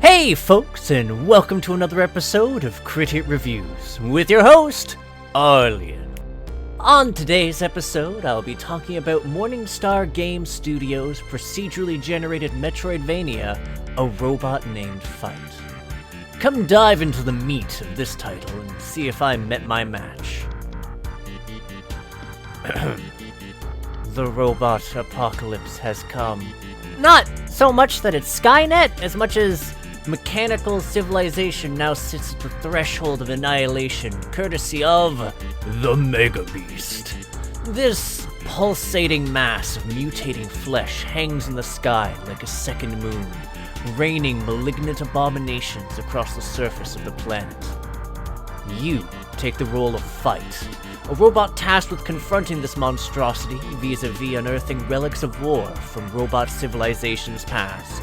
Hey folks, and welcome to another episode of Crit Hit Reviews with your host, Arlyeon. On today's episode, I'll be talking about Morningstar Game Studio's procedurally generated Metroidvania, A Robot Named Fight. Come dive into the meat of this title and see if I met my match. The robot apocalypse has come. Not so much that it's Skynet, as much as mechanical civilization now sits at the threshold of annihilation, courtesy of the Mega Beast. This pulsating mass of mutating flesh hangs in the sky like a second moon, raining malignant abominations across the surface of the planet. You take the role of Fight, a robot tasked with confronting this monstrosity vis-a-vis unearthing relics of war from robot civilizations past.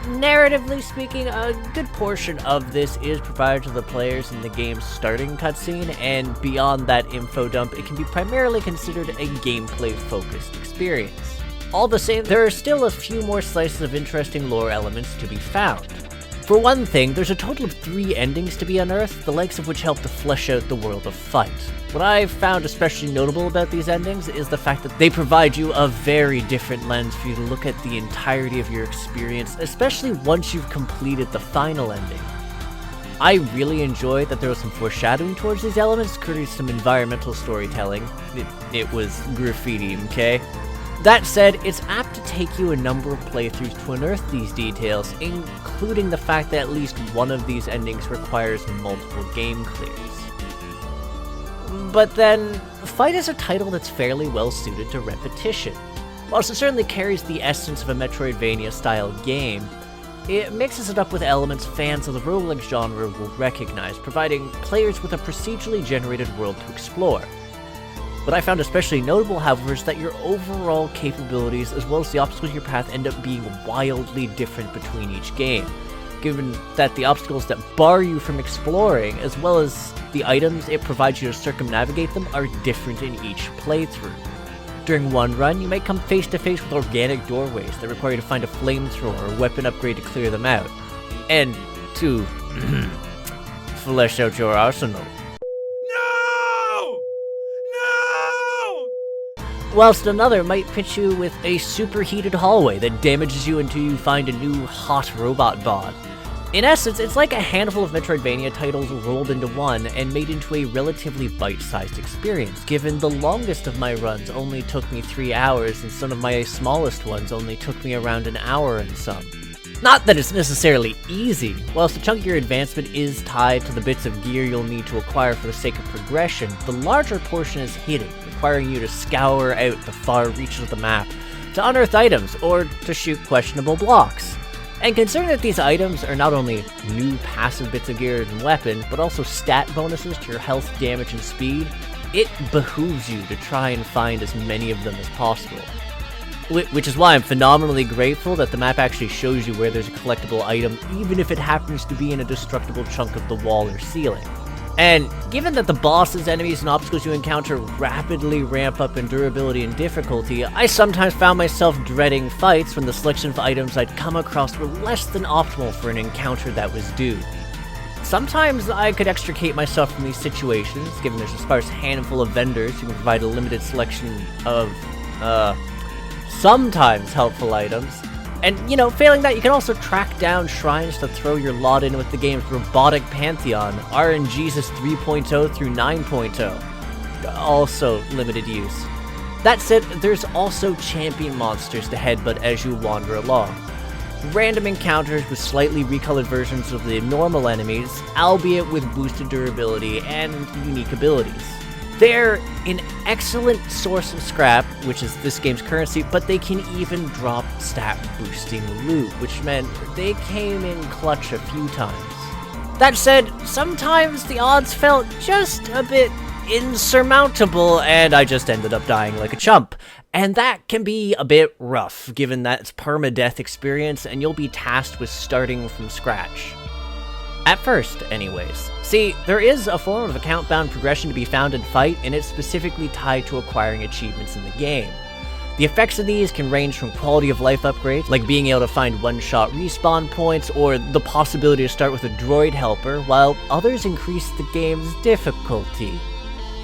Narratively speaking, a good portion of this is provided to the players in the game's starting cutscene, and beyond that info dump, it can be primarily considered a gameplay-focused experience. All the same, there are still a few more slices of interesting lore elements to be found. For one thing, there's a total of 3 endings to be unearthed, the likes of which help to flesh out the world of Fight. What I've found especially notable about these endings is the fact that they provide you a very different lens for you to look at the entirety of your experience, especially once you've completed the final ending. I really enjoyed that there was some foreshadowing towards these elements, courtesy some environmental storytelling. It was graffiti, okay? That said, it's apt to take you a number of playthroughs to unearth these details, including the fact that at least one of these endings requires multiple game clears. But then, Fight is a title that's fairly well suited to repetition. Whilst it certainly carries the essence of a Metroidvania-style game, it mixes it up with elements fans of the roguelike genre will recognize, providing players with a procedurally generated world to explore. What I found especially notable, however, is that your overall capabilities as well as the obstacles in your path end up being wildly different between each game, given that the obstacles that bar you from exploring, as well as the items it provides you to circumnavigate them, are different in each playthrough. During one run, you might come face to face with organic doorways that require you to find a flamethrower or weapon upgrade to clear them out, and to flesh out your arsenal. Whilst another might pitch you with a superheated hallway that damages you until you find a new hot robot bod. In essence, it's like a handful of Metroidvania titles rolled into one and made into a relatively bite-sized experience, given the longest of my runs only took me 3 hours and some of my smallest ones only took me around an hour and some. Not that it's necessarily easy. Whilst a chunk of your advancement is tied to the bits of gear you'll need to acquire for the sake of progression, the larger portion is hidden, requiring you to scour out the far reaches of the map to unearth items or to shoot questionable blocks. And considering that these items are not only new passive bits of gear and weapon, but also stat bonuses to your health, damage, and speed, it behooves you to try and find as many of them as possible. Which is why I'm phenomenally grateful that the map actually shows you where there's a collectible item, even if it happens to be in a destructible chunk of the wall or ceiling. And given that the bosses, enemies, and obstacles you encounter rapidly ramp up in durability and difficulty, I sometimes found myself dreading fights when the selection of items I'd come across were less than optimal for an encounter that was due. Sometimes I could extricate myself from these situations, given there's a sparse handful of vendors who can provide a limited selection of, sometimes helpful items. And, failing that, you can also track down shrines to throw your lot in with the game's robotic pantheon, RNGesus 3.0 through 9.0. Also limited use. That said, there's also champion monsters to headbutt as you wander along. Random encounters with slightly recolored versions of the normal enemies, albeit with boosted durability and unique abilities. They're an excellent source of scrap, which is this game's currency, but they can even drop stat-boosting loot, which meant they came in clutch a few times. That said, sometimes the odds felt just a bit insurmountable, and I just ended up dying like a chump. And that can be a bit rough, given that it's permadeath experience, and you'll be tasked with starting from scratch. At first, anyways. See, there is a form of account-bound progression to be found in Fight, and it's specifically tied to acquiring achievements in the game. The effects of these can range from quality of life upgrades, like being able to find one-shot respawn points, or the possibility to start with a droid helper, while others increase the game's difficulty.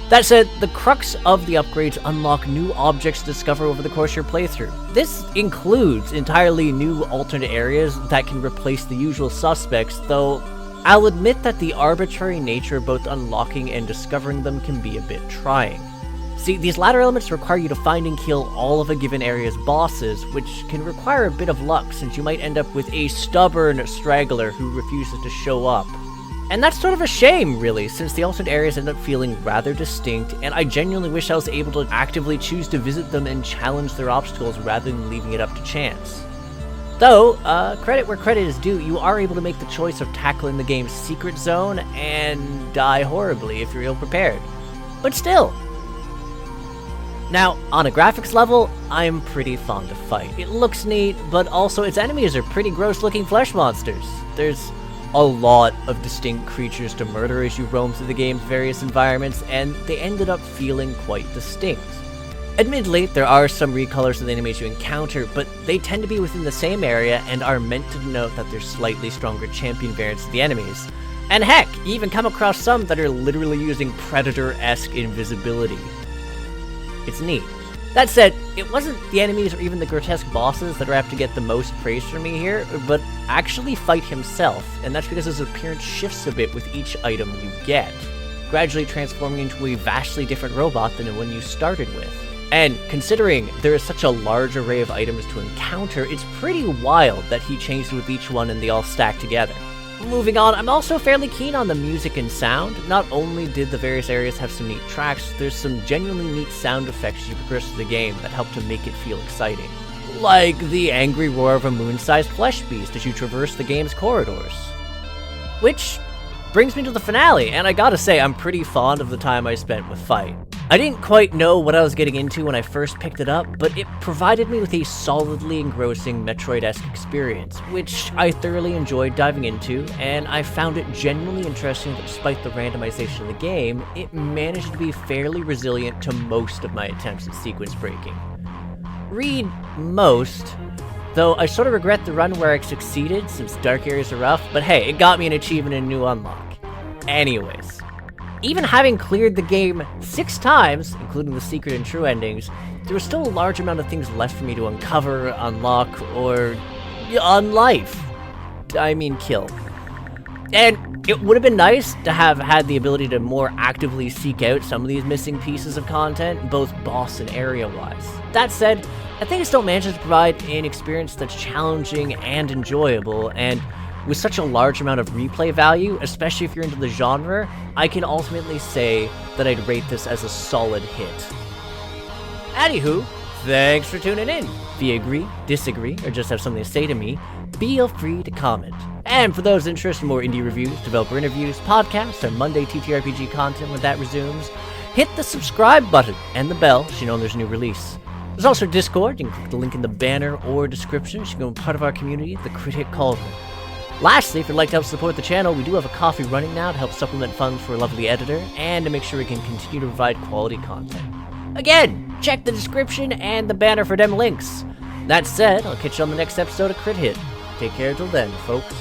That said, the crux of the upgrades unlock new objects to discover over the course of your playthrough. This includes entirely new alternate areas that can replace the usual suspects, though I'll admit that the arbitrary nature of both unlocking and discovering them can be a bit trying. See, these latter elements require you to find and kill all of a given area's bosses, which can require a bit of luck since you might end up with a stubborn straggler who refuses to show up. And that's sort of a shame, really, since the alternate areas end up feeling rather distinct, and I genuinely wish I was able to actively choose to visit them and challenge their obstacles rather than leaving it up to chance. Though, credit where credit is due, you are able to make the choice of tackling the game's secret zone and die horribly if you're ill-prepared. But still. Now, on a graphics level, I'm pretty fond of Fight. It looks neat, but also its enemies are pretty gross-looking flesh monsters. There's a lot of distinct creatures to murder as you roam through the game's various environments, and they ended up feeling quite distinct. Admittedly, there are some recolors of the enemies you encounter, but they tend to be within the same area and are meant to denote that they're slightly stronger champion variants of the enemies. And heck, you even come across some that are literally using Predator-esque invisibility. It's neat. That said, it wasn't the enemies or even the grotesque bosses that are apt to get the most praise from me here, but actually Fight himself, and that's because his appearance shifts a bit with each item you get, gradually transforming into a vastly different robot than the one you started with. And considering there is such a large array of items to encounter, it's pretty wild that he changes with each one and they all stack together. Moving on, I'm also fairly keen on the music and sound. Not only did the various areas have some neat tracks, there's some genuinely neat sound effects as you progress through the game that help to make it feel exciting. Like the angry roar of a moon-sized flesh beast as you traverse the game's corridors. Which brings me to the finale, and I gotta say, I'm pretty fond of the time I spent with Fight. I didn't quite know what I was getting into when I first picked it up, but it provided me with a solidly engrossing Metroid-esque experience, which I thoroughly enjoyed diving into, and I found it genuinely interesting that despite the randomization of the game, it managed to be fairly resilient to most of my attempts at sequence breaking. Read most, though I sort of regret the run where I succeeded since dark areas are rough, but hey, it got me an achievement and a new unlock. Anyways. Even having cleared the game 6 times, including the secret and true endings, there was still a large amount of things left for me to uncover, unlock, or unlife. I mean kill. And it would have been nice to have had the ability to more actively seek out some of these missing pieces of content, both boss and area-wise. That said, I think it still manages to provide an experience that's challenging and enjoyable, and with such a large amount of replay value, especially if you're into the genre, I can ultimately say that I'd rate this as a solid hit. Anywho, thanks for tuning in. If you agree, disagree, or just have something to say to me, feel free to comment. And for those interested in more indie reviews, developer interviews, podcasts, and Monday TTRPG content when that resumes, hit the subscribe button and the bell so you know when there's a new release. There's also Discord. You can click the link in the banner or description so you can become part of our community, the Crit Hit Cauldron. Lastly, if you'd like to help support the channel, we do have a Ko-fi running now to help supplement funds for a lovely editor, and to make sure we can continue to provide quality content. Again, check the description and the banner for them links. That said, I'll catch you on the next episode of Crit Hit. Take care till then, folks.